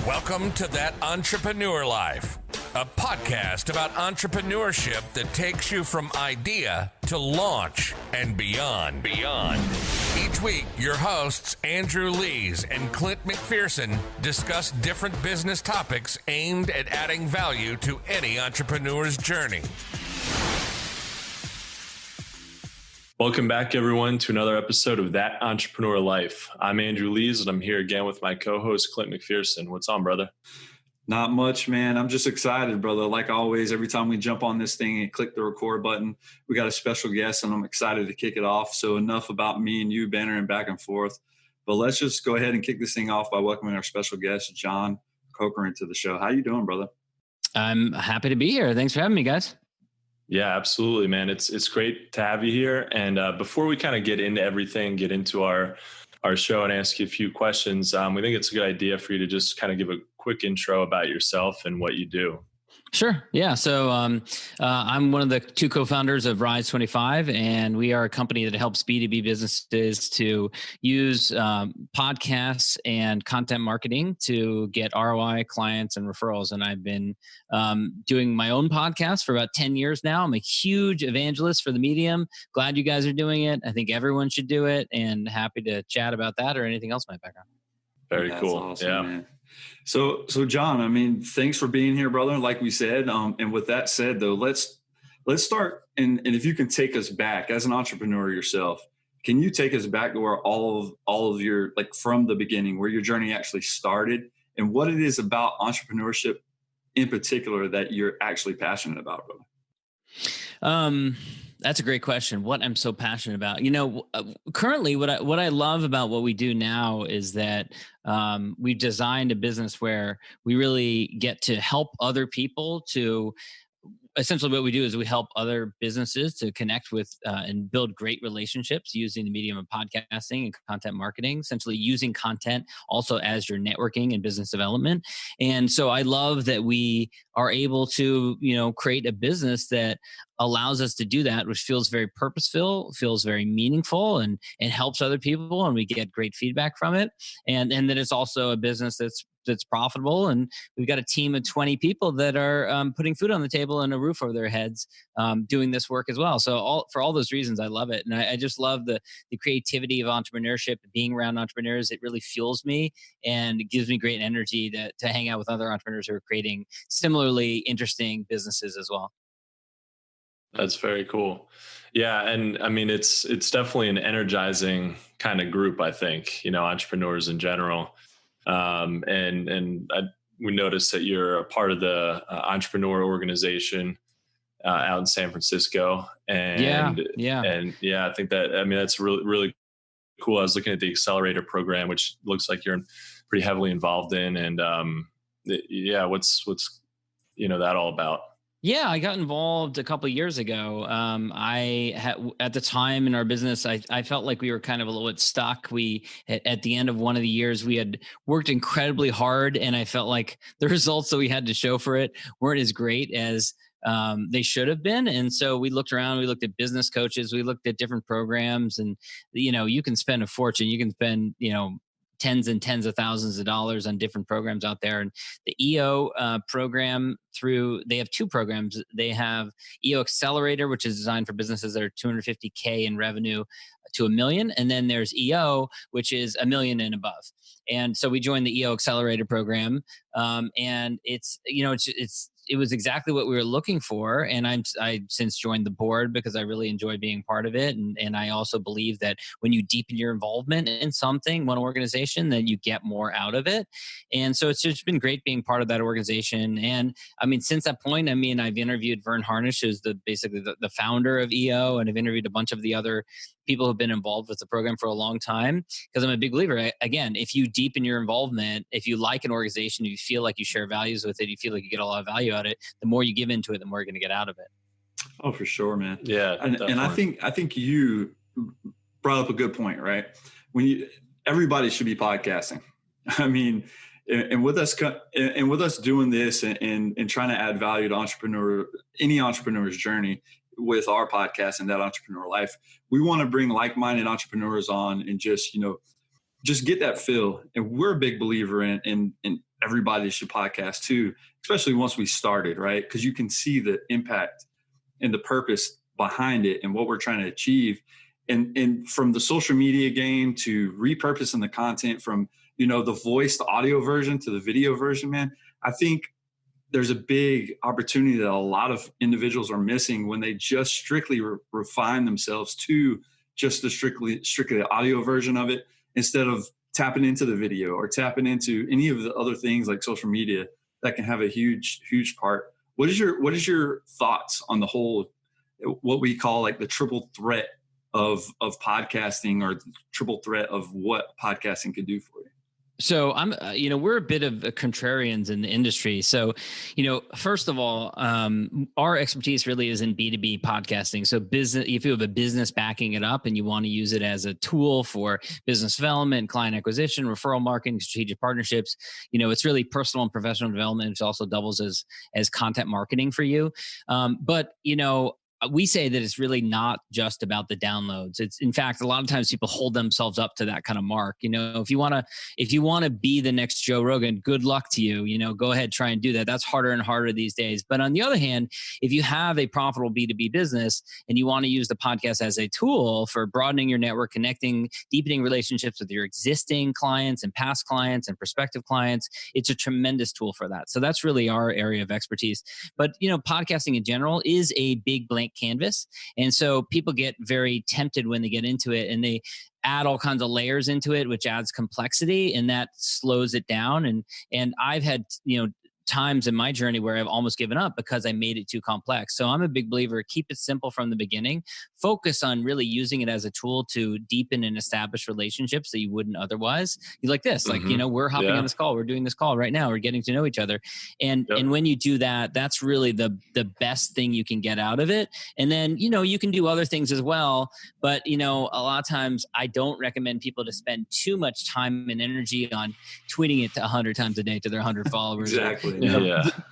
Welcome to That Entrepreneur Life, a podcast about entrepreneurship that takes you from idea to launch and beyond. Each week, your hosts, Andrew Lees and Clint McPherson, discuss different business topics aimed at adding value to any entrepreneur's journey. Welcome back, everyone, to another episode of That Entrepreneur Life. I'm Andrew Lees, and I'm here again with my co-host, Clint McPherson. What's on, brother? Not much, man. I'm just excited, brother. Like always, every time we jump on this thing and click the record button, we got a special guest, and I'm excited to kick it off. So enough about me and you bantering back and forth. But let's just go ahead and kick this thing off by welcoming our special guest, John Corcoran, to the show. How you doing, brother? I'm happy to be here. Thanks for having me, guys. Yeah, absolutely, man. It's great to have you here. And before we kind of get into everything, get into our show and ask you a few questions, we think it's a good idea for you to just kind of give a quick intro about yourself and what you do. Sure. Yeah. So I'm one of the two co-founders of Rise 25, and we are a company that helps B2B businesses to use podcasts and content marketing to get ROI, clients, and referrals. And I've been doing my own podcast for about 10 years now. I'm a huge evangelist for the medium. Glad you guys are doing it. I think everyone should do it, and happy to chat about that or anything else in my background. Very That's cool. Awesome, yeah. Man. So John, I mean, thanks for being here, brother. Like we said, and with that said, though, let's start. And if you can take us back as an entrepreneur yourself, can you take us back to where all of your, like, from the beginning, where your journey actually started, and what it is about entrepreneurship in particular that you're actually passionate about, brother? That's a great question. What I'm so passionate about, currently what I love about what we do now is that we've designed a business where we really get to help other people to. Essentially what we do is we help other businesses to connect with and build great relationships using the medium of podcasting and content marketing, essentially using content also as your networking and business development. And so I love that we are able to, create a business that allows us to do that, which feels very purposeful, feels very meaningful, and helps other people, and we get great feedback from it. And then it's also a business that's profitable, and we've got a team of 20 people that are putting food on the table and a roof over their heads, doing this work as well. So for all those reasons, I love it. And I just love the creativity of entrepreneurship, being around entrepreneurs. It really fuels me and it gives me great energy to hang out with other entrepreneurs who are creating similarly interesting businesses as well. That's very cool. Yeah. And I mean, it's definitely an energizing kind of group, I think, entrepreneurs in general. We noticed that you're a part of the entrepreneur organization out in San Francisco. And I think that's really, really cool. I was looking at the Accelerator program, which looks like you're pretty heavily involved in. And what's that all about? Yeah, I got involved a couple of years ago. At the time in our business, I felt like we were kind of a little bit stuck. At the end of one of the years, we had worked incredibly hard, and I felt like the results that we had to show for it weren't as great as they should have been. And so we looked around, we looked at business coaches, we looked at different programs, and you can spend a fortune. You can spend tens and tens of thousands of dollars on different programs out there. And the EO program, they have two programs. They have EO Accelerator, which is designed for businesses that are $250K in revenue to $1 million. And then there's EO, which is $1 million and above. And so we joined the EO Accelerator program. And it was exactly what we were looking for. And I since joined the board because I really enjoy being part of it. And I also believe that when you deepen your involvement in something, one organization, then you get more out of it. And so it's just been great being part of that organization. And I mean, since that point, I've interviewed Vern Harnish, who's basically the founder of EO, and I've interviewed a bunch of the other people who've been involved with the program for a long time, because I'm a big believer. Again, if you deepen your involvement, if you like an organization, you feel like you share values with it, you feel like you get a lot of value out of it, the more you give into it, the more you're going to get out of it. Oh, for sure, man. Yeah. And I think you brought up a good point, right? Everybody should be podcasting. I mean, and with us doing this and trying to add value to any entrepreneur's journey with our podcast and That Entrepreneur Life, we want to bring like-minded entrepreneurs on and just get that feel. And we're a big believer in everybody should podcast too, especially once we started, right? Because you can see the impact and the purpose behind it and what we're trying to achieve. And from the social media game to repurposing the content from, the voice, the audio version to the video version, man, I think there's a big opportunity that a lot of individuals are missing when they just strictly refine themselves to just the strictly the audio version of it, instead of tapping into the video or tapping into any of the other things like social media that can have a huge part. What is your thoughts on the whole, what we call like the triple threat of podcasting, or the triple threat of what podcasting could do for you? So I'm, we're a bit of contrarians in the industry. So, first of all, our expertise really is in B2B podcasting. So business, if you have a business backing it up and you want to use it as a tool for business development, client acquisition, referral marketing, strategic partnerships, it's really personal and professional development, which also doubles as content marketing for you. But we say that it's really not just about the downloads. It's, in fact, a lot of times people hold themselves up to that kind of mark. If you want to be the next Joe Rogan, good luck to you. Go ahead, try and do that. That's harder and harder these days. But on the other hand, if you have a profitable B2B business and you want to use the podcast as a tool for broadening your network, connecting, deepening relationships with your existing clients and past clients and prospective clients, it's a tremendous tool for that. So that's really our area of expertise. But, podcasting in general is a big blank canvas. And so people get very tempted when they get into it, and they add all kinds of layers into it, which adds complexity, and that slows it down. And I've had, times in my journey where I've almost given up because I made it too complex. So I'm a big believer, keep it simple from the beginning, focus on really using it as a tool to deepen and establish relationships that you wouldn't otherwise. You like this, we're hopping on this call, we're doing this call right now, we're getting to know each other. And when you do that, that's really the best thing you can get out of it. And then, you can do other things as well. But, a lot of times I don't recommend people to spend too much time and energy on tweeting it to 100 times a day to their 100 followers. Exactly.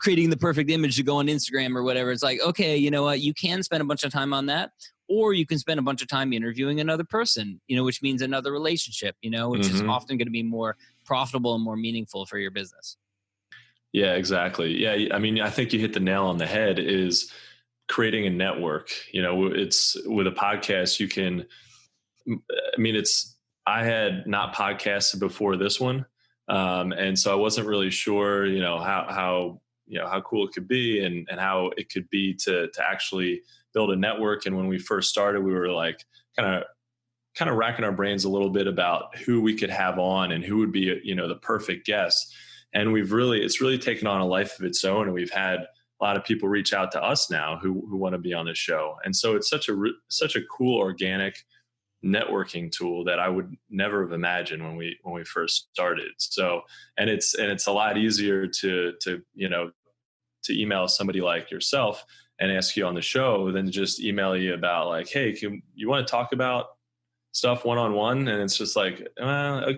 Creating the perfect image to go on Instagram or whatever. It's like, okay, you know what? You can spend a bunch of time on that, or you can spend a bunch of time interviewing another person, which means another relationship, which is often going to be more profitable and more meaningful for your business. Yeah, exactly. Yeah. I mean, I think you hit the nail on the head, is creating a network. It's with a podcast, you can, I had not podcasted before this one. And so I wasn't really sure, how cool it could be and how it could be to actually build a network. And when we first started, we were like kind of racking our brains a little bit about who we could have on and who would be, the perfect guest. And it's really taken on a life of its own. And we've had a lot of people reach out to us now who want to be on the show. And so it's such a cool, organic networking tool that I would never have imagined when we first started. So, and it's a lot easier to email somebody like yourself and ask you on the show than just email you about like, hey, you want to talk about stuff one-on-one? And it's just like,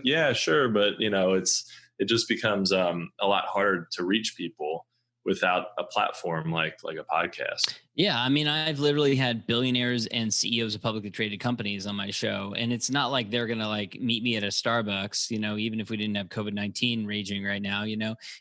yeah, sure. But it just becomes a lot harder to reach people without a platform like a podcast. Yeah. I mean, I've literally had billionaires and CEOs of publicly traded companies on my show. And it's not like they're going to meet me at a Starbucks, even if we didn't have COVID-19 raging right now, it's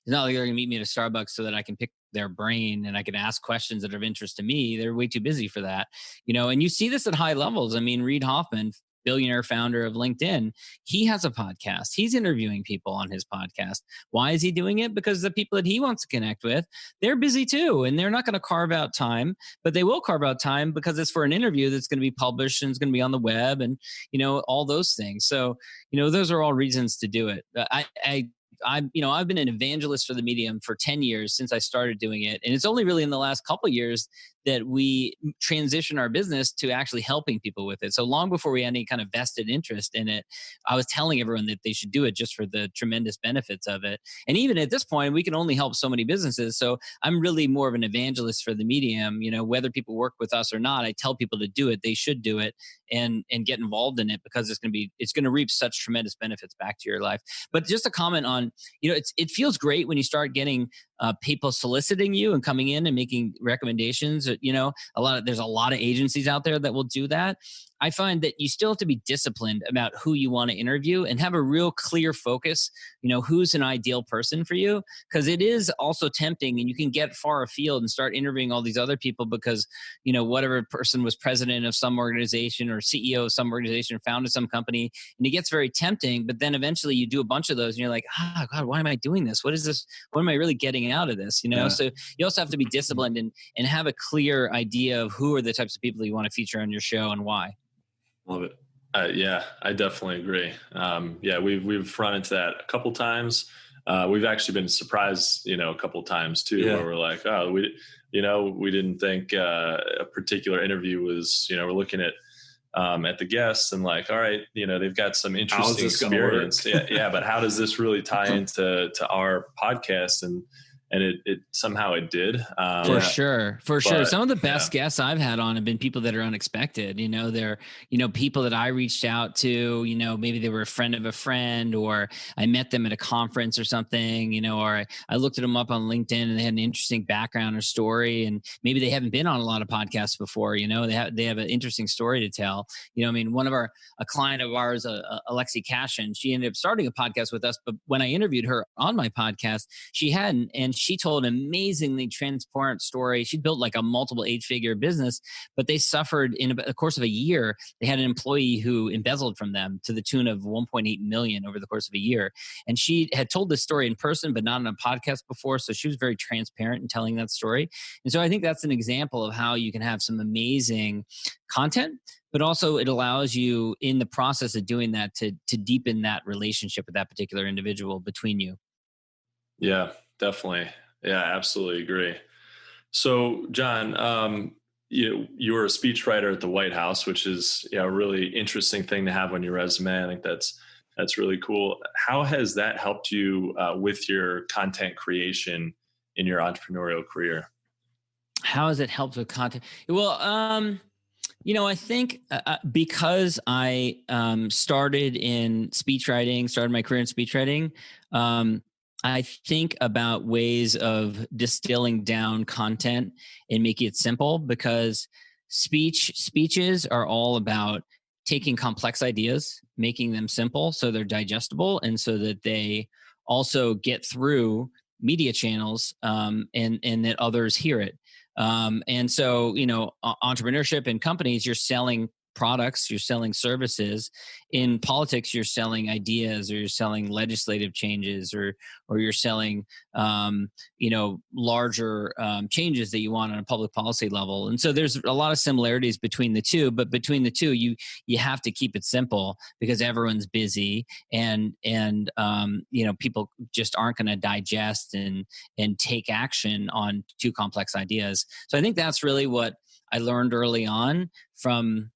not like they're going to meet me at a Starbucks so that I can pick their brain and I can ask questions that are of interest to me. They're way too busy for that, and you see this at high levels. I mean, Reid Hoffman, billionaire founder of LinkedIn, he has a podcast. He's interviewing people on his podcast. Why is he doing it? Because the people that he wants to connect with, they're busy too. And they're not going to carve out time, but they will carve out time because it's for an interview that's going to be published and it's going to be on the web and, all those things. So, those are all reasons to do it. I've been an evangelist for the medium for 10 years since I started doing it. And it's only really in the last couple of years that we transition our business to actually helping people with it. So long before we had any kind of vested interest in it, I was telling everyone that they should do it just for the tremendous benefits of it. And even at this point, we can only help so many businesses. So I'm really more of an evangelist for the medium. Whether people work with us or not, I tell people to do it. They should do it and get involved in it because it's going to reap such tremendous benefits back to your life. But just a comment on, it feels great when you start getting people soliciting you and coming in and making recommendations. There's a lot of agencies out there that will do that. I find that you still have to be disciplined about who you want to interview and have a real clear focus, who's an ideal person for you, because it is also tempting and you can get far afield and start interviewing all these other people because, whatever person was president of some organization or CEO of some organization, founded some company, and it gets very tempting. But then eventually you do a bunch of those and you're like, oh God, why am I doing this? What is this? What am I really getting out of this? So you also have to be disciplined and have a clear idea of who are the types of people that you want to feature on your show and why. Love it. Yeah, I definitely agree. We've run into that a couple times. We've actually been surprised, a couple times too, where we're like, oh, we didn't think a particular interview was, we're looking at the guests and like, all right, they've got some interesting experience. But how does this really tie into our podcast? And it somehow it did. For sure. Some of the best guests I've had on have been people that are unexpected. They're, people that I reached out to, maybe they were a friend of a friend, or I met them at a conference or something, or I looked at them up on LinkedIn and they had an interesting background or story. And maybe they haven't been on a lot of podcasts before, they have an interesting story to tell. A client of ours, Alexi Cashion, she ended up starting a podcast with us, but when I interviewed her on my podcast, she hadn't. And she told an amazingly transparent story. She built like a multiple 8-figure business, but they suffered in the course of a year. They had an employee who embezzled from them to the tune of 1.8 million over the course of a year. And she had told this story in person, but not on a podcast before. So she was very transparent in telling that story. And so I think that's an example of how you can have some amazing content, but also it allows you in the process of doing that to deepen that relationship with that particular individual between you. Yeah, definitely. Yeah, absolutely agree. So John, you were a speechwriter at the White House, which is a really interesting thing to have on your resume. I think that's really cool. How has that helped you with your content creation in your entrepreneurial career? How has it helped with content? Well, I think because I started my career in speechwriting, I think about ways of distilling down content and making it simple, because speeches are all about taking complex ideas, making them simple so they're digestible and so that they also get through media channels and that others hear it. And so, entrepreneurship in companies, you're selling products, you're selling services. In politics, you're selling ideas, or you're selling legislative changes, or you're selling larger changes that you want on a public policy level. And so there's a lot of similarities between the two, but between the two, you have to keep it simple because everyone's busy and people just aren't going to digest and take action on too complex ideas. So I think that's really what I learned early on from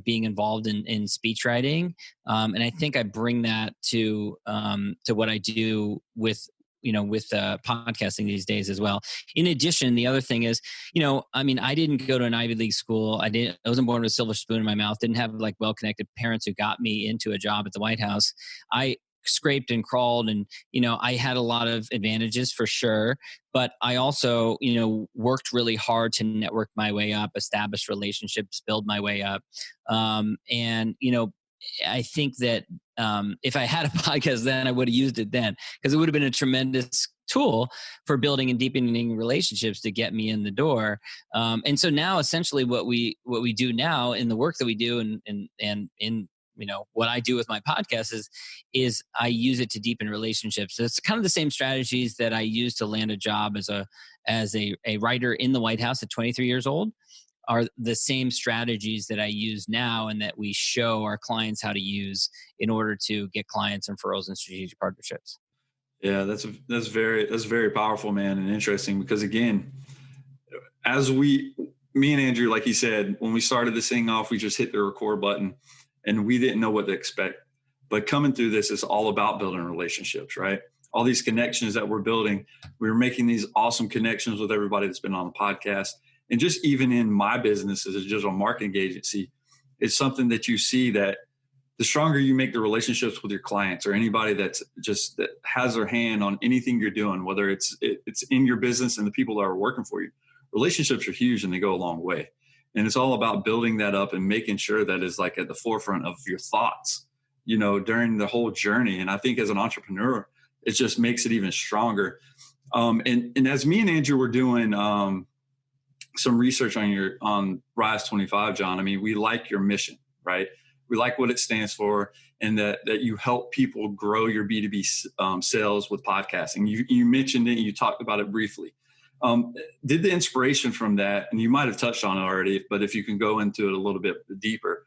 being involved in speech writing, and I think I bring that to what I do with podcasting these days as well. In addition, the other thing is, I didn't go to an Ivy League school. I wasn't born with a silver spoon in my mouth. Didn't have like well-connected parents who got me into a job at the White House. I scraped and crawled, and I had a lot of advantages for sure, but I also worked really hard to network my way up, establish relationships, build my way up, and I think that if I had a podcast then, I would have used it then, because it would have been a tremendous tool for building and deepening relationships to get me in the door. And so now essentially what we do now in the work that we do and in what I do with my podcast is I use it to deepen relationships. So it's kind of the same strategies that I used to land a job as a writer in the White House at 23 years old are the same strategies that I use now and that we show our clients how to use in order to get clients, referrals, and strategic partnerships. Yeah, that's very powerful, man, and interesting, because again, me and Andrew, like he said, when we started this thing off, we just hit the record button and we didn't know what to expect. But coming through this is all about building relationships, right? All these connections that we're building, we're making these awesome connections with everybody that's been on the podcast. And just even in my business as a digital marketing agency, it's something that you see that the stronger you make the relationships with your clients or anybody that has their hand on anything you're doing, whether it's in your business and the people that are working for you, relationships are huge and they go a long way. And it's all about building that up and making sure that is like at the forefront of your thoughts, you know, during the whole journey. And I think as an entrepreneur, it just makes it even stronger. And as me and Andrew were doing some research on Rise 25, John, I mean, we like your mission, right? We like what it stands for, and that you help people grow your B2B sales with podcasting. You mentioned it, you talked about it briefly. Did the inspiration from that, and you might have touched on it already, but if you can go into it a little bit deeper,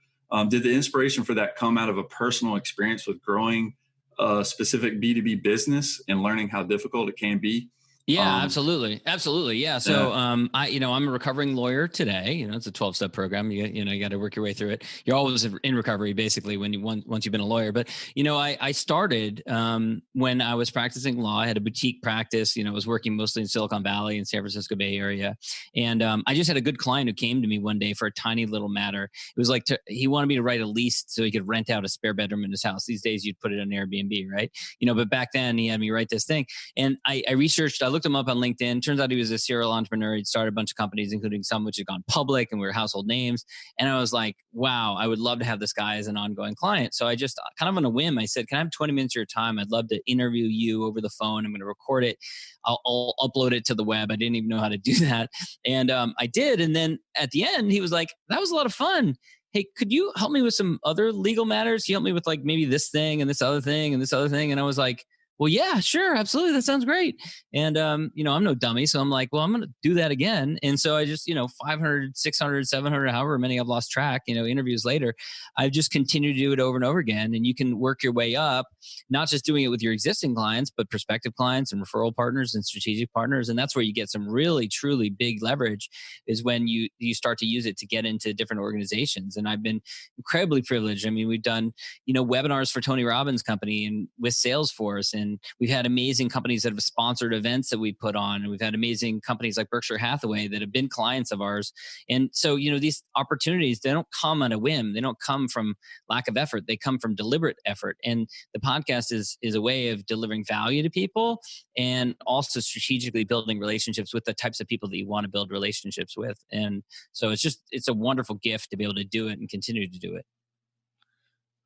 did the inspiration for that come out of a personal experience with growing a specific B2B business and learning how difficult it can be? Yeah, absolutely. Absolutely. Yeah. So, I'm a recovering lawyer today. You know, it's a 12-step program. You got to work your way through it. You're always in recovery, basically, once you've been a lawyer. But, you know, I started when I was practicing law. I had a boutique practice. You know, I was working mostly in Silicon Valley and San Francisco Bay Area. And I just had a good client who came to me one day for a tiny little matter. It was like, he wanted me to write a lease so he could rent out a spare bedroom in his house. These days, you'd put it on Airbnb, right? You know, but back then he had me write this thing. And I researched, I looked him up on LinkedIn. Turns out he was a serial entrepreneur. He'd started a bunch of companies, including some which had gone public and were household names. And I was like, wow, I would love to have this guy as an ongoing client. So I just kind of on a whim, I said, can I have 20 minutes of your time? I'd love to interview you over the phone. I'm going to record it. I'll upload it to the web. I didn't even know how to do that. And I did. And then at the end, he was like, that was a lot of fun. Hey, could you help me with some other legal matters? Can you help me with like maybe this thing and this other thing and this other thing? And I was like, well, yeah, sure. Absolutely. That sounds great. And, you know, I'm no dummy. So I'm like, well, I'm going to do that again. And so I just, 500, 600, 700, however many I've lost track, interviews later, I've just continued to do it over and over again. And you can work your way up, not just doing it with your existing clients, but prospective clients and referral partners and strategic partners. And that's where you get some really, truly big leverage, is when you start to use it to get into different organizations. And I've been incredibly privileged. I mean, we've done, webinars for Tony Robbins' company and with Salesforce, and we've had amazing companies that have sponsored events that we put on. And we've had amazing companies like Berkshire Hathaway that have been clients of ours. And so, these opportunities, they don't come on a whim. They don't come from lack of effort. They come from deliberate effort. And the podcast is a way of delivering value to people and also strategically building relationships with the types of people that you want to build relationships with. And so it's a wonderful gift to be able to do it and continue to do it.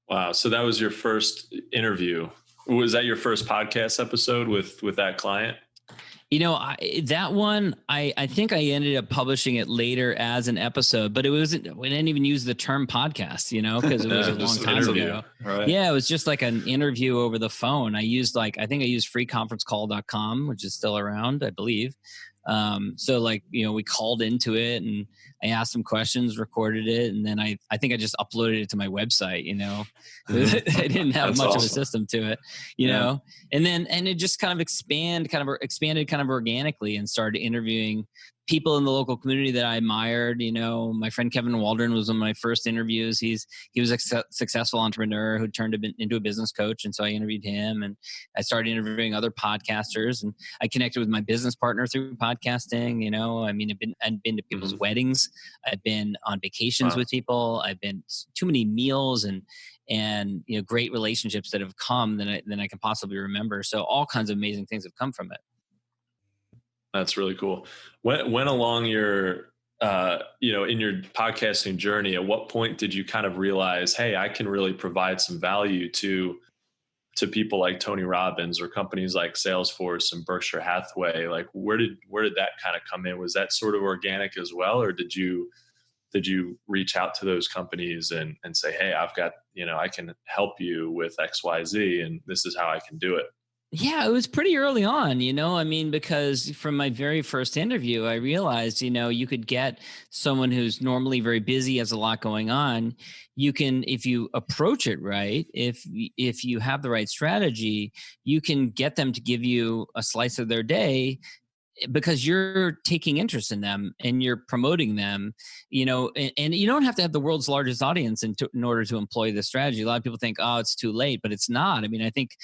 Wow. So that was your first interview. Was that your first podcast episode with that client? That one, I think I ended up publishing it later as an episode, but we didn't even use the term podcast, because it was a long time ago. Right. Yeah, it was just like an interview over the phone. I used freeconferencecall.com, which is still around, I believe. So we called into it and I asked some questions, recorded it, and then I think I just uploaded it to my website, I didn't have much of a system to it, know, and it just kind of expanded kind of organically and started interviewing people in the local community that I admired. My friend Kevin Waldron was one of my first interviews. He was a successful entrepreneur who turned into a business coach. And so I interviewed him, and I started interviewing other podcasters, and I connected with my business partner through podcasting. I've been to people's weddings. I've been on vacations with people. I've been too many meals and great relationships that have come than I can possibly remember. So all kinds of amazing things have come from it. That's really cool. When along your, in your podcasting journey, at what point did you kind of realize, hey, I can really provide some value to people like Tony Robbins or companies like Salesforce and Berkshire Hathaway? Like, where did that kind of come in? Was that sort of organic as well, or did you reach out to those companies and say, hey, I've got, I can help you with X, Y, Z, and this is how I can do it? Yeah, it was pretty early on, because from my very first interview, I realized, you could get someone who's normally very busy, has a lot going on. You can, if you approach it right, if you have the right strategy, you can get them to give you a slice of their day, because you're taking interest in them and you're promoting them, and you don't have to have the world's largest audience in order to employ this strategy. A lot of people think, oh, it's too late, but it's not. I think,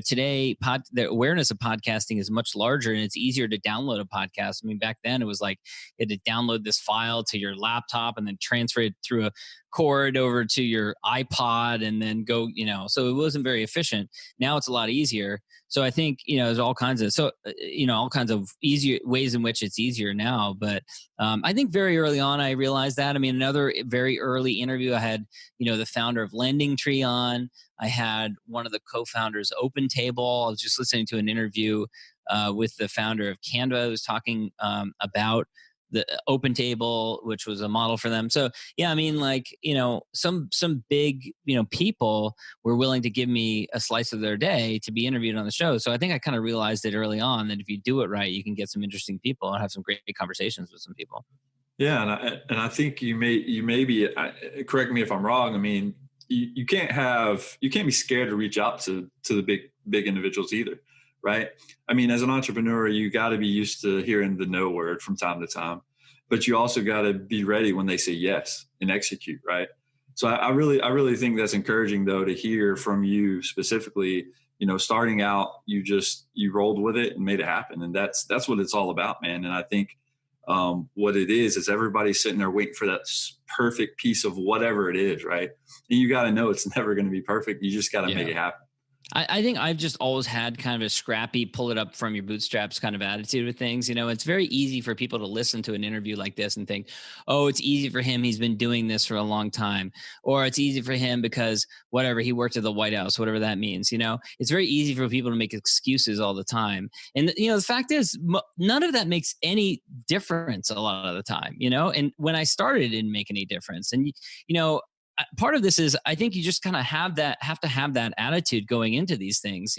today the awareness of podcasting is much larger, and it's easier to download a podcast. Back then it was like you had to download this file to your laptop and then transfer it through cord over to your iPod and then go, so it wasn't very efficient. Now it's a lot easier. So I think, there's all kinds of easier ways in which it's easier now. But I think very early on, I realized that. I mean, another very early interview, I had, the founder of Lending Tree on. I had one of the co-founders, Open Table. I was just listening to an interview with the founder of Canva, who was talking about the Open Table, which was a model for them. So yeah, I mean, some big, people were willing to give me a slice of their day to be interviewed on the show. So I think I kind of realized it early on that if you do it right, you can get some interesting people and have some great conversations with some people. Yeah. And I think you may be, correct me if I'm wrong. I mean, you can't be scared to reach out to the big individuals either. Right. I mean, as an entrepreneur, you got to be used to hearing the no word from time to time, but you also got to be ready when they say yes and execute. Right. So I really think that's encouraging, though, to hear from you specifically. Starting out, you rolled with it and made it happen. And that's what it's all about, man. And I think what it is everybody sitting there waiting for that perfect piece of whatever it is. Right. And you got to know it's never going to be perfect. You just got to make it happen. I think I've just always had kind of a scrappy, pull it up from your bootstraps kind of attitude with things. It's very easy for people to listen to an interview like this and think, oh, it's easy for him. He's been doing this for a long time. Or it's easy for him because whatever, he worked at the White House, whatever that means. It's very easy for people to make excuses all the time. And, the fact is, none of that makes any difference a lot of the time, and when I started, it didn't make any difference. And, part of this is I think you just kind of have to have that attitude going into these things,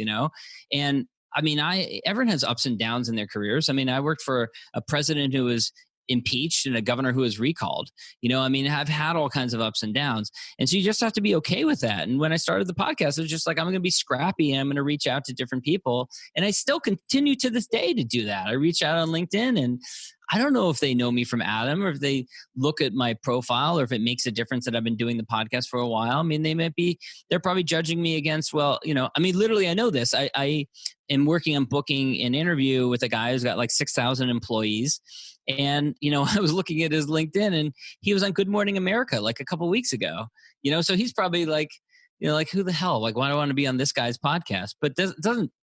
and I mean, everyone has ups and downs in their careers. I mean, I worked for a president who was impeached and a governor who was recalled. I've had all kinds of ups and downs. And so you just have to be okay with that. And when I started the podcast, it was just like, I'm going to be scrappy and I'm going to reach out to different people. And I still continue to this day to do that. I reach out on LinkedIn, and I don't know if they know me from Adam or if they look at my profile or if it makes a difference that I've been doing the podcast for a while. I mean, they're probably judging me against, literally, I know this. I am working on booking an interview with a guy who's got like 6,000 employees. And, I was looking at his LinkedIn and he was on Good Morning America like a couple of weeks ago, so he's probably like, who the hell, like, why do I want to be on this guy's podcast? But it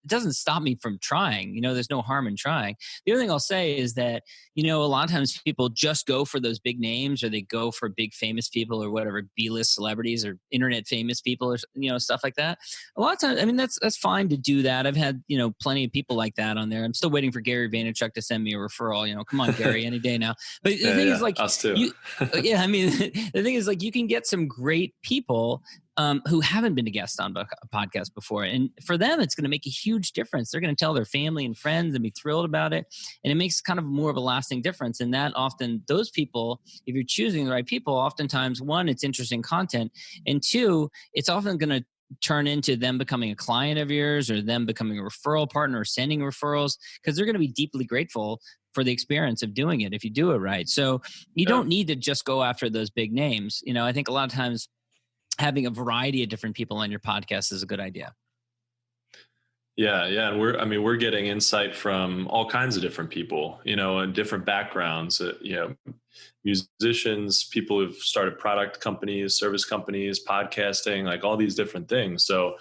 doesn't stop me from trying. There's no harm in trying. The other thing I'll say is that, a lot of times people just go for those big names, or they go for big famous people or whatever, B-list celebrities or internet famous people or, stuff like that. A lot of times, I mean, that's fine to do that. I've had, plenty of people like that on there. I'm still waiting for Gary Vaynerchuk to send me a referral, come on, Gary, any day now. But the thing is, like, us too. The thing is, like, you can get some great people who haven't been a guest on a podcast before. And for them, it's going to make a huge difference. They're going to tell their family and friends and be thrilled about it. And it makes kind of more of a lasting difference. And that often, those people, if you're choosing the right people, oftentimes, one, it's interesting content. And two, it's often going to turn into them becoming a client of yours or them becoming a referral partner or sending referrals, because they're going to be deeply grateful for the experience of doing it if you do it right. So you don't need to just go after those big names. I think a lot of times, having a variety of different people on your podcast is a good idea. Yeah. And we're getting insight from all kinds of different people, and different backgrounds, musicians, people who've started product companies, service companies, podcasting, like all these different things. So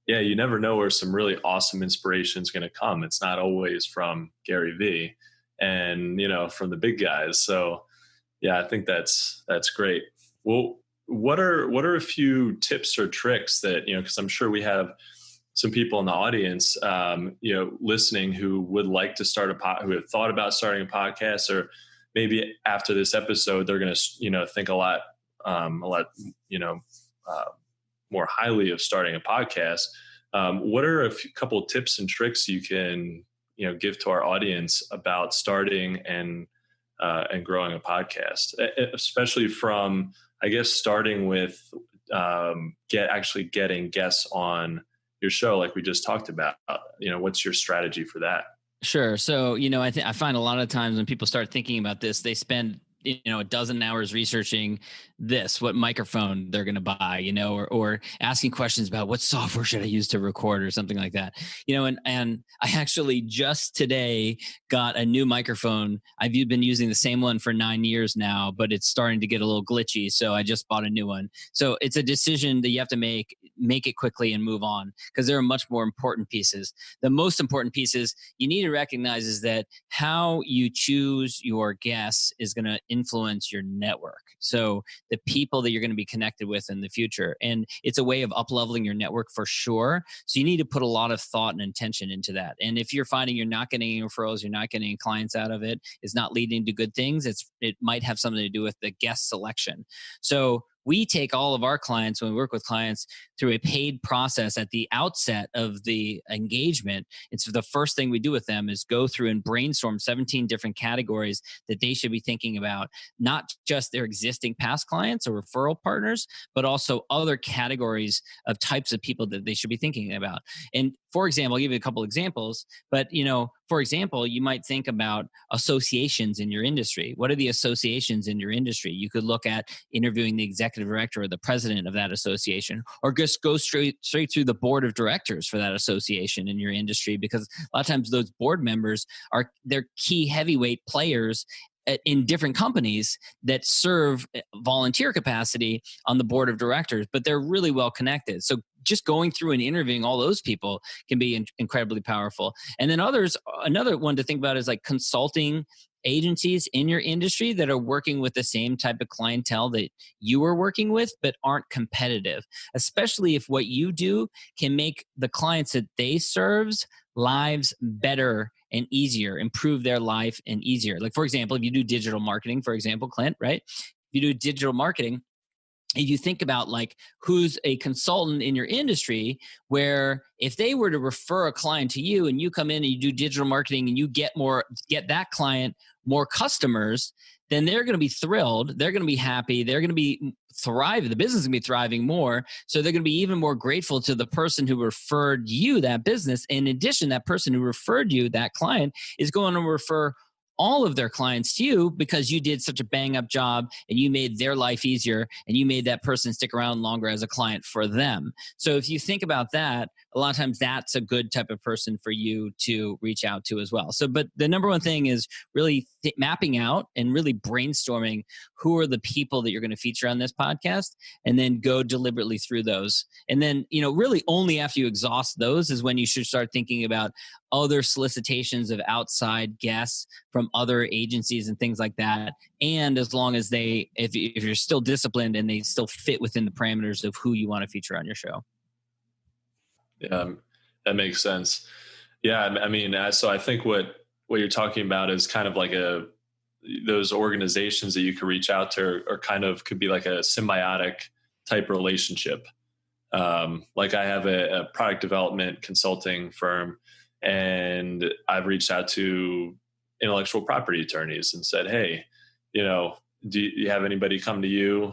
yeah, you never know where some really awesome inspiration is going to come. It's not always from Gary V and, from the big guys. So yeah, I think that's great. Well, what are a few tips or tricks that, because I'm sure we have some people in the audience, listening who would like to start who have thought about starting a podcast, or maybe after this episode, they're going to, think a lot, more highly of starting a podcast. What are a couple of tips and tricks you can, give to our audience about starting and growing a podcast, especially from, I guess, starting with actually getting guests on your show, like we just talked about? What's your strategy for that? Sure. So, I find a lot of times when people start thinking about this, they spend a dozen hours researching what microphone they're going to buy, or asking questions about what software should I use to record or something like that, and I actually just today got a new microphone. I've been using the same one for 9 years now, but it's starting to get a little glitchy. So I just bought a new one. So it's a decision that you have to make it quickly and move on, because there are much more important pieces. The most important pieces you need to recognize is that how you choose your guests is going to influence your network. So the people that you're going to be connected with in the future. And it's a way of up-leveling your network for sure. So you need to put a lot of thought and intention into that. And if you're finding you're not getting any referrals, you're not getting any clients out of it, it's not leading to good things, it might have something to do with the guest selection. So we take all of our clients, when we work with clients, through a paid process at the outset of the engagement. And so the first thing we do with them is go through and brainstorm 17 different categories that they should be thinking about, not just their existing past clients or referral partners, but also other categories of types of people that they should be thinking about. And for example, I'll give you a couple examples, but for example, you might think about associations in your industry. What are the associations in your industry? You could look at interviewing the executive director or the president of that association, or just go straight through the board of directors for that association in your industry, because a lot of times those board members they're key heavyweight players in different companies that serve volunteer capacity on the board of directors, but they're really well connected. So just going through and interviewing all those people can be incredibly powerful. And then another one to think about is like consulting agencies in your industry that are working with the same type of clientele that you are working with, but aren't competitive, especially if what you do can make the clients that they serve's lives better and easier, improve their life and easier. Like, for example, if you do digital marketing, for example, Clint, right? If you do digital marketing, if you think about like who's a consultant in your industry, where if they were to refer a client to you and you come in and you do digital marketing and you get that client more customers, then they're going to be thrilled. They're going to be happy. They're going to be thriving. The business is going to be thriving more. So they're going to be even more grateful to the person who referred you that business. In addition, that person who referred you, that client, is going to refer all of their clients to you because you did such a bang up job and you made their life easier and you made that person stick around longer as a client for them. So if you think about that, a lot of times that's a good type of person for you to reach out to as well. So, but the number one thing is really mapping out and really brainstorming who are the people that you're going to feature on this podcast, and then go deliberately through those. And then, really only after you exhaust those is when you should start thinking about other solicitations of outside guests from other agencies and things like that. And as long as if you're still disciplined and they still fit within the parameters of who you want to feature on your show. Yeah, that makes sense. Yeah. I mean, so I think what you're talking about is kind of like those organizations that you could reach out to or kind of could be like a symbiotic type relationship. Like I have a product development consulting firm, and I've reached out to intellectual property attorneys and said, hey, do you have anybody come to you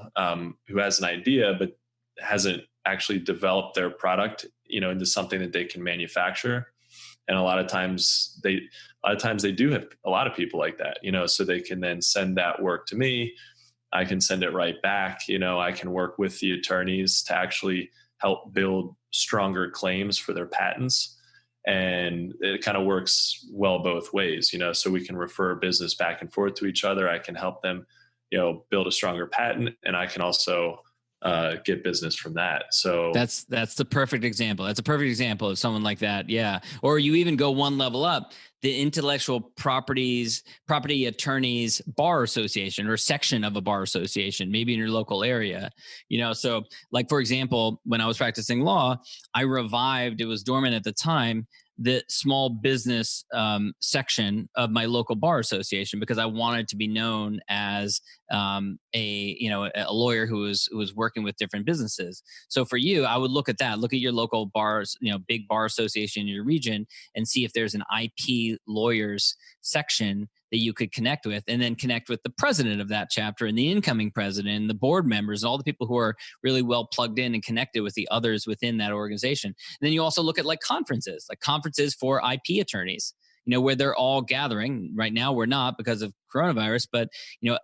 who has an idea but hasn't actually developed their product, into something that they can manufacture? And a lot of times they do have a lot of people like that, so they can then send that work to me. I can send it right back. I can work with the attorneys to actually help build stronger claims for their patents. And it kind of works well both ways, so we can refer business back and forth to each other. I can help them, build a stronger patent, and I can also get business from that. So that's the perfect example. That's a perfect example of someone like that. Yeah. Or you even go one level up, the intellectual property attorneys bar association or section of a bar association, maybe in your local area. So like, for example, when I was practicing law, I revived, it was dormant at the time, the small business section of my local bar association, because I wanted to be known as a lawyer who was working with different businesses. So for you, I would look at your local bars, big bar association in your region, and see if there's an IP lawyers section that you could connect with, and then connect with the president of that chapter and the incoming president and the board members and all the people who are really well plugged in and connected with the others within that organization. And then you also look at conferences for IP attorneys. where they're all gathering. Right now we're not because of coronavirus, but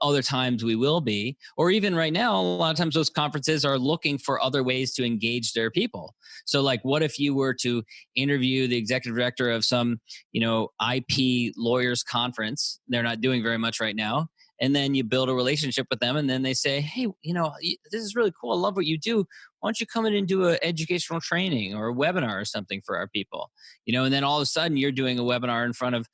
other times we will be. Or even right now, a lot of times those conferences are looking for other ways to engage their people. So like, what if you were to interview the executive director of some IP lawyers conference? They're not doing very much right now. And then you build a relationship with them, and then they say, hey, this is really cool. I love what you do. Why don't you come in and do an educational training or a webinar or something for our people? And then all of a sudden you're doing a webinar in front of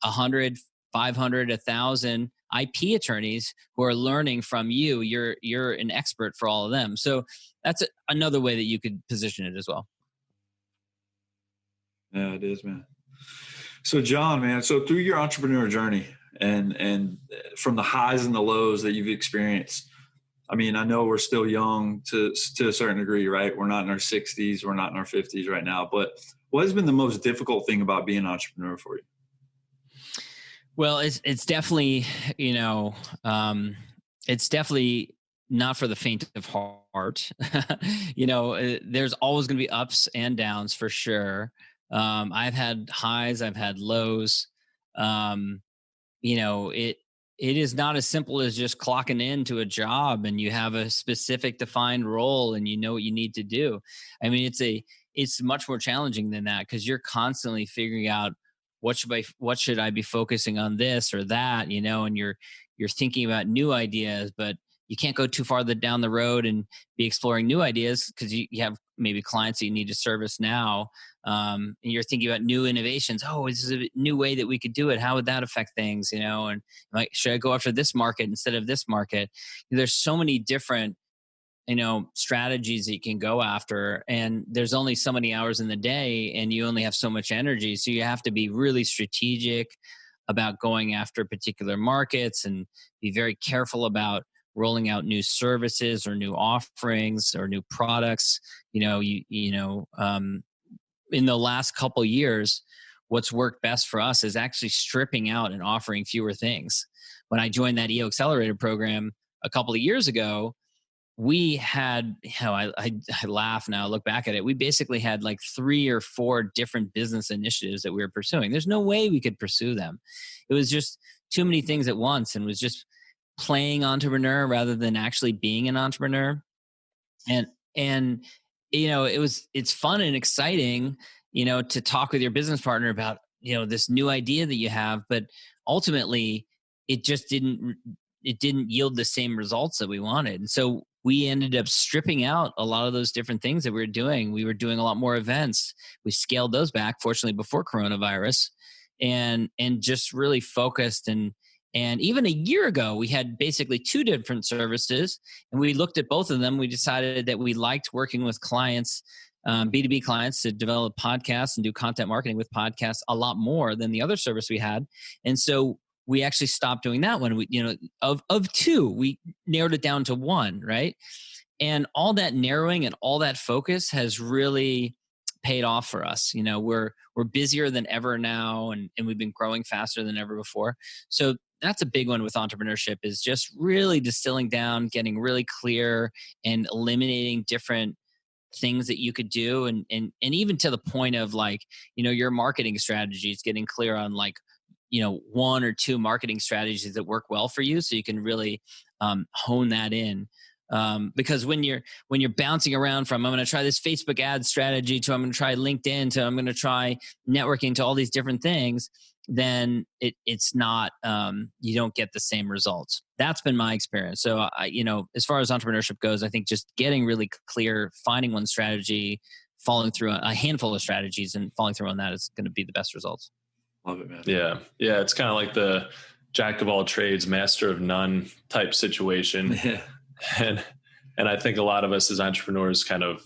100, 500, 1,000 IP attorneys who are learning from you. You're an expert for all of them. So that's another way that you could position it as well. Yeah, it is, man. So John, man, so through your entrepreneur journey and from the highs and the lows that you've experienced, I mean, I know we're still young to a certain degree, right? We're not in our 60s, we're not in our 50s right now, but what has been the most difficult thing about being an entrepreneur for you? Well, it's definitely, it's definitely not for the faint of heart. There's always going to be ups and downs for sure. I've had highs, I've had lows. It is not as simple as just clocking into a job and you have a specific defined role and you know what you need to do. I mean, it's much more challenging than that, because you're constantly figuring out what should I be focusing on, this or that, and you're thinking about new ideas, but you can't go too far down the road and be exploring new ideas because you have maybe clients that you need to service now. And you're thinking about new innovations. Oh, this is a new way that we could do it. How would that affect things? And like, should I go after this market instead of this market? There's so many different, strategies that you can go after, and there's only so many hours in the day and you only have so much energy. So you have to be really strategic about going after particular markets and be very careful about rolling out new services or new offerings or new products. In the last couple of years, what's worked best for us is actually stripping out and offering fewer things. When I joined that EO Accelerator program a couple of years ago, we had, I laugh now, look back at it. We basically had like 3 or 4 different business initiatives that we were pursuing. There's no way we could pursue them. It was just too many things at once, and was just playing entrepreneur rather than actually being an entrepreneur. And it's fun and exciting, to talk with your business partner about, this new idea that you have, but ultimately it just didn't yield the same results that we wanted. And so we ended up stripping out a lot of those different things that we were doing. We were doing a lot more events. We scaled those back, fortunately, before coronavirus, and just really focused. And even a year ago, we had basically 2 different services, and we looked at both of them. We decided that we liked working with clients, B2B clients, to develop podcasts and do content marketing with podcasts a lot more than the other service we had. And so we actually stopped doing that one. We, of 2, we narrowed it down to 1, right? And all that narrowing and all that focus has really paid off for us. We're busier than ever now, and we've been growing faster than ever before. So that's a big one with entrepreneurship, is just really distilling down, getting really clear, and eliminating different things that you could do. And even to the point of like, your marketing strategies, getting clear on like, 1 or 2 marketing strategies that work well for you, so you can really hone that in. Because when you're bouncing around from, I'm going to try this Facebook ad strategy, to I'm going to try LinkedIn, to I'm going to try networking, to all these different things, then it's not, you don't get the same results. That's been my experience. So as far as entrepreneurship goes, I think just getting really clear, finding one strategy, following through a handful of strategies, and following through on that is going to be the best results. Love it, man. Yeah. It's kind of like the jack of all trades, master of none type situation. Yeah. And I think a lot of us as entrepreneurs kind of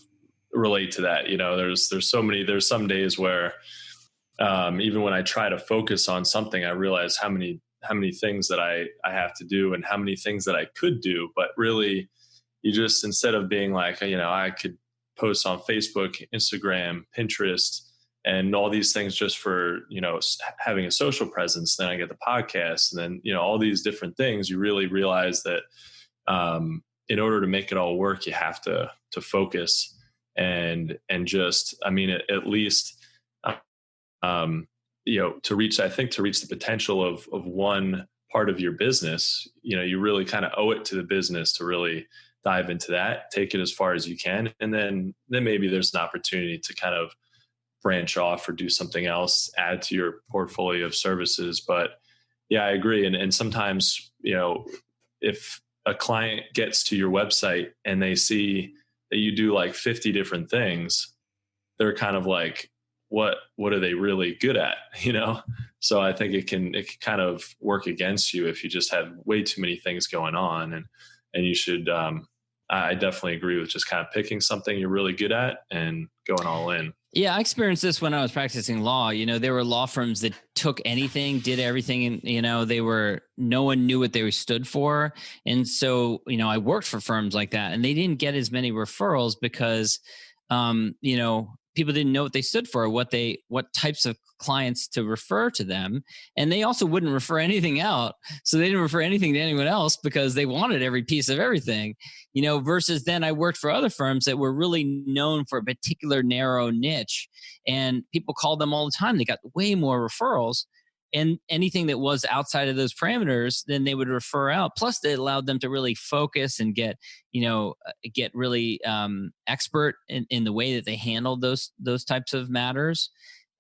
relate to that. There's some days where even when I try to focus on something, I realize how many things that I have to do and how many things that I could do. But really, you just, instead of being like, I could post on Facebook, Instagram, Pinterest, and all these things just for, having a social presence. Then I get the podcast, and then, all these different things. You really realize that in order to make it all work, you have to focus and just, at least to reach the potential of one part of your business, you really kind of owe it to the business to really dive into that, take it as far as you can. And then maybe there's an opportunity to kind of branch off or do something else, add to your portfolio of services. But yeah, I agree. And sometimes, if a client gets to your website and they see that you do like 50 different things, they're kind of like, what are they really good at? So I think it can kind of work against you if you just have way too many things going on. And you should, I definitely agree with just kind of picking something you're really good at and going all in. Yeah, I experienced this when I was practicing law. There were law firms that took anything, did everything, and no one knew what they stood for. And so, I worked for firms like that, and they didn't get as many referrals because, people didn't know what they stood for, what types of clients to refer to them. And they also wouldn't refer anything out. So they didn't refer anything to anyone else because they wanted every piece of everything, versus then I worked for other firms that were really known for a particular narrow niche, and people called them all the time. They got way more referrals, and anything that was outside of those parameters, then they would refer out. Plus it allowed them to really focus and get really expert in the way that they handled those types of matters.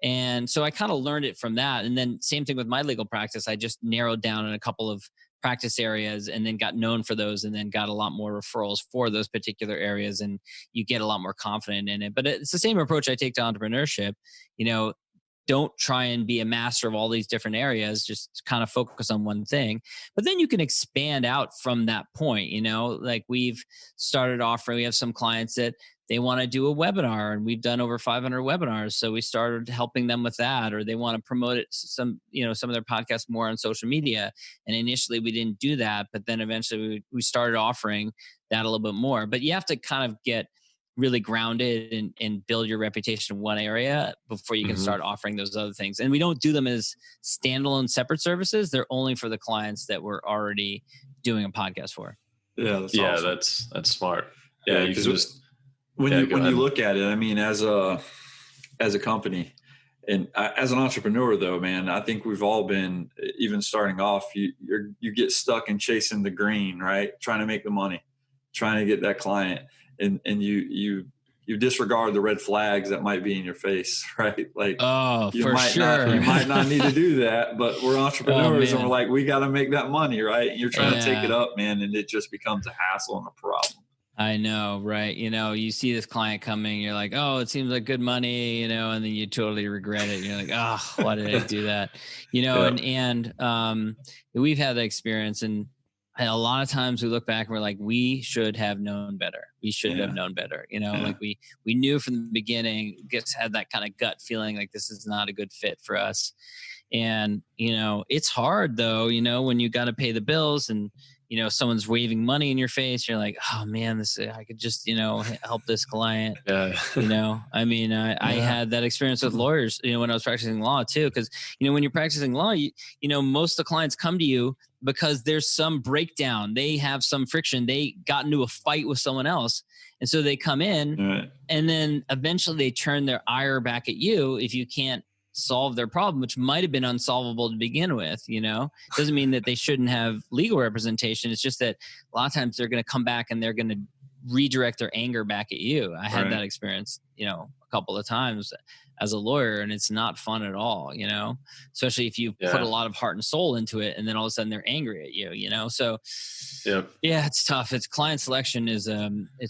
And so I kind of learned it from that. And then same thing with my legal practice. I just narrowed down in a couple of practice areas and then got known for those, and then got a lot more referrals for those particular areas, and you get a lot more confident in it. But it's the same approach I take to entrepreneurship. Don't try and be a master of all these different areas. Just kind of focus on one thing. But then you can expand out from that point. Like we've started offering, we have some clients that they want to do a webinar, and we've done over 500 webinars. So we started helping them with that, or they want to promote it, some of their podcasts more on social media. And initially we didn't do that, but then eventually we started offering that a little bit more. But you have to kind of get really grounded and build your reputation in one area before you can start offering those other things. And we don't do them as standalone separate services. They're only for the clients that we're already doing a podcast for. Yeah. Awesome. That's smart. Yeah. You can just, when you look at it, I mean, as a company and as an entrepreneur though, man, I think we've all been, even starting off, you get stuck in chasing the green, right? Trying to make the money, trying to get that client. And you disregard the red flags that might be in your face, right? Like, you might not need to do that, but we're entrepreneurs and we're like, we got to make that money, right? And you're trying to take it up, man, and it just becomes a hassle and a problem. I know, right? You see this client coming, you're like, oh, it seems like good money, and then you totally regret it. You're like, oh, why did I do that? And we've had that experience, and a lot of times we look back and we're like, we should have known better. We should have known better. Like we knew from the beginning, just had that kind of gut feeling like this is not a good fit for us. And, it's hard though, when you got to pay the bills and, someone's waving money in your face, you're like, oh man, I could just, help this client. I had that experience with lawyers, when I was practicing law too. Cause, when you're practicing law, most of the clients come to you because there's some breakdown. They have some friction. They got into a fight with someone else. And so they come in and then eventually they turn their ire back at you if you can't solve their problem, which might have been unsolvable to begin with. Doesn't mean that they shouldn't have legal representation. It's just that a lot of times they're going to come back and they're going to redirect their anger back at you. I had that experience, a couple of times as a lawyer, and it's not fun at all, especially if you put a lot of heart and soul into it and then all of a sudden they're angry at you, So it's tough. It's client selection it's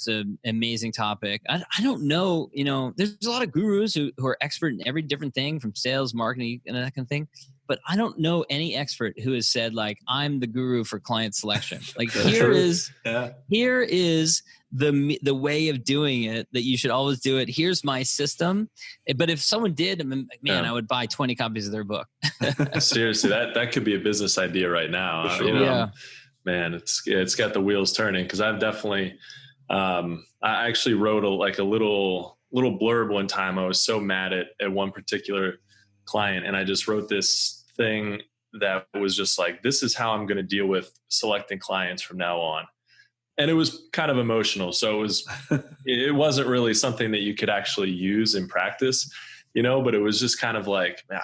an amazing topic. I don't know, there's a lot of gurus who are expert in every different thing from sales, marketing, and that kind of thing. But I don't know any expert who has said like, I'm the guru for client selection. Like here is the way of doing it that you should always do it. Here's my system. But if someone did, I would buy 20 copies of their book. Seriously, that could be a business idea right now. Sure. Man, it's got the wheels turning. Cause I've definitely, I actually wrote a little blurb one time. I was so mad at one particular client, and I just wrote this thing that was just like, this is how I'm going to deal with selecting clients from now on. And it was kind of emotional. So it wasn't really something that you could actually use in practice, but it was just kind of like, man,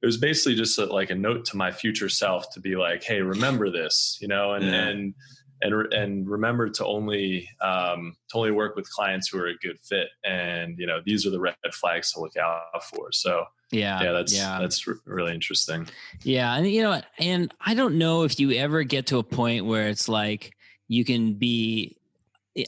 was basically just like a note to my future self to be like, hey, remember this, and remember to only work with clients who are a good fit. And, these are the red flags to look out for. So that's really interesting. Yeah. And, and I don't know if you ever get to a point where it's like, you can be,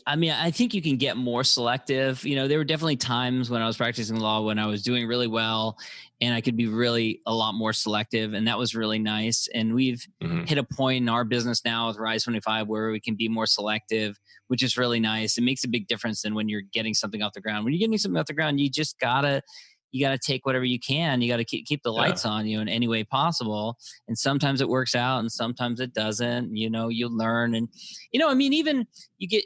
I think you can get more selective. There were definitely times when I was practicing law when I was doing really well and I could be really a lot more selective. And that was really nice. And we've hit a point in our business now with Rise 25 where we can be more selective, which is really nice. It makes a big difference than when you're getting something off the ground. When you're getting something off the ground, you just gotta take whatever you can. You got to keep the lights on you in any way possible. And sometimes it works out and sometimes it doesn't. You learn. And, even you get,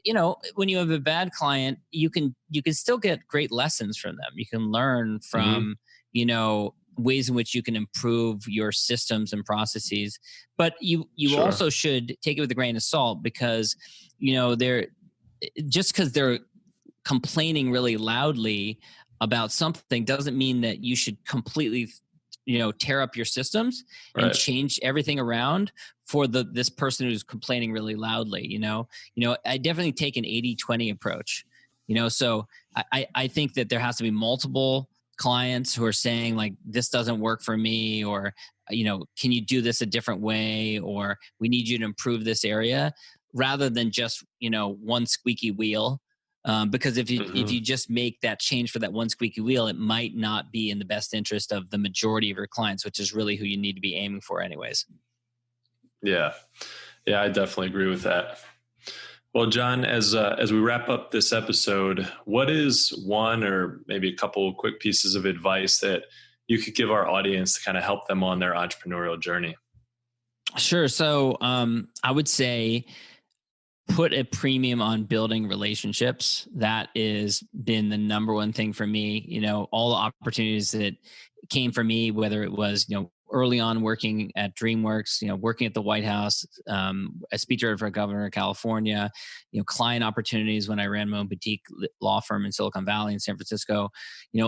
when you have a bad client, you can still get great lessons from them. You can learn from, ways in which you can improve your systems and processes. But you also should take it with a grain of salt because, just because they're complaining really loudly about something doesn't mean that you should completely, tear up your systems and change everything around for this person who's complaining really loudly. I definitely take an 80-20 approach, so I think that there has to be multiple clients who are saying like, this doesn't work for me, or, can you do this a different way? Or we need you to improve this area rather than just, one squeaky wheel. Because if you just make that change for that one squeaky wheel, it might not be in the best interest of the majority of your clients, which is really who you need to be aiming for anyways. Yeah, I definitely agree with that. Well, John, as we wrap up this episode, what is one or maybe a couple of quick pieces of advice that you could give our audience to kind of help them on their entrepreneurial journey? Sure. So I would say, put a premium on building relationships. That has been the number one thing for me. All the opportunities that came for me, whether it was, early on working at DreamWorks, working at the White House, a speech writer for governor of California, client opportunities when I ran my own boutique law firm in Silicon Valley in San Francisco,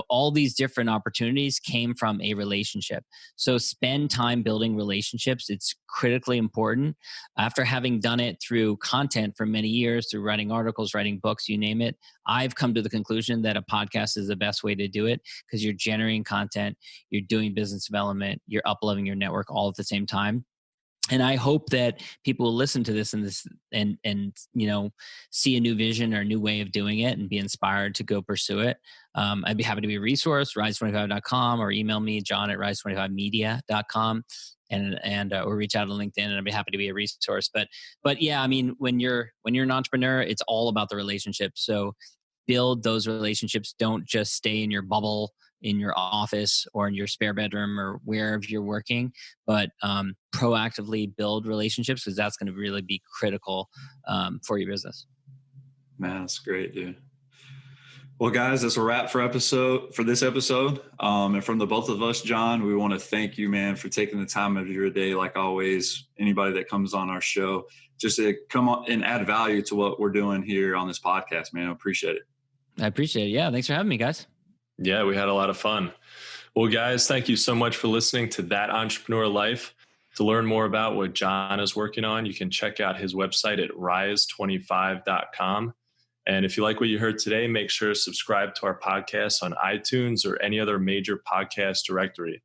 all these different opportunities came from a relationship. So spend time building relationships. It's critically important. After having done it through content for many years, through writing articles, writing books, you name it, I've come to the conclusion that a podcast is the best way to do it because you're generating content, you're doing business development, you're up-leveling your network all at the same time. And I hope that people will listen to this and see a new vision or a new way of doing it and be inspired to go pursue it. I'd be happy to be a resource, rise25.com, or email me, john@rise25media.com. or reach out on LinkedIn, and I'd be happy to be a resource. But yeah, when you're an entrepreneur, it's all about the relationship. So build those relationships. Don't just stay in your bubble, in your office or in your spare bedroom or wherever you're working, but proactively build relationships because that's going to really be critical for your business. Man, that's great, dude. Well, guys, that's a wrap for this episode. And from the both of us, John, we want to thank you, man, for taking the time of your day. Like always, anybody that comes on our show, just to come on and add value to what we're doing here on this podcast, man. I appreciate it. I appreciate it. Yeah. Thanks for having me, guys. Yeah, we had a lot of fun. Well, guys, thank you so much for listening to That Entrepreneur Life. To learn more about what John is working on, you can check out his website at rise25.com. And if you like what you heard today, make sure to subscribe to our podcast on iTunes or any other major podcast directory.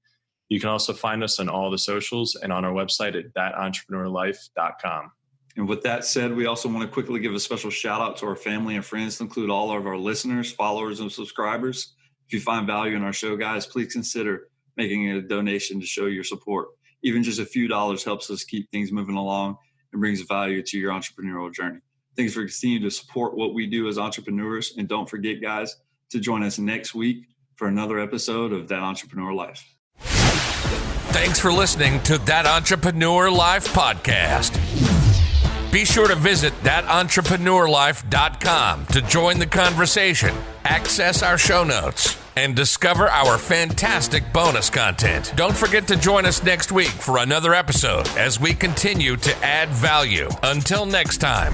You can also find us on all the socials and on our website at thatentrepreneurlife.com. And with that said, we also want to quickly give a special shout out to our family and friends, to include all of our listeners, followers, and subscribers. If you find value in our show, guys, please consider making a donation to show your support. Even just a few dollars helps us keep things moving along and brings value to your entrepreneurial journey. Thanks for continuing to support what we do as entrepreneurs. And don't forget, guys, to join us next week for another episode of That Entrepreneur Life. Thanks for listening to That Entrepreneur Life podcast. Be sure to visit thatentrepreneurlife.com to join the conversation, access our show notes, and discover our fantastic bonus content. Don't forget to join us next week for another episode as we continue to add value. Until next time.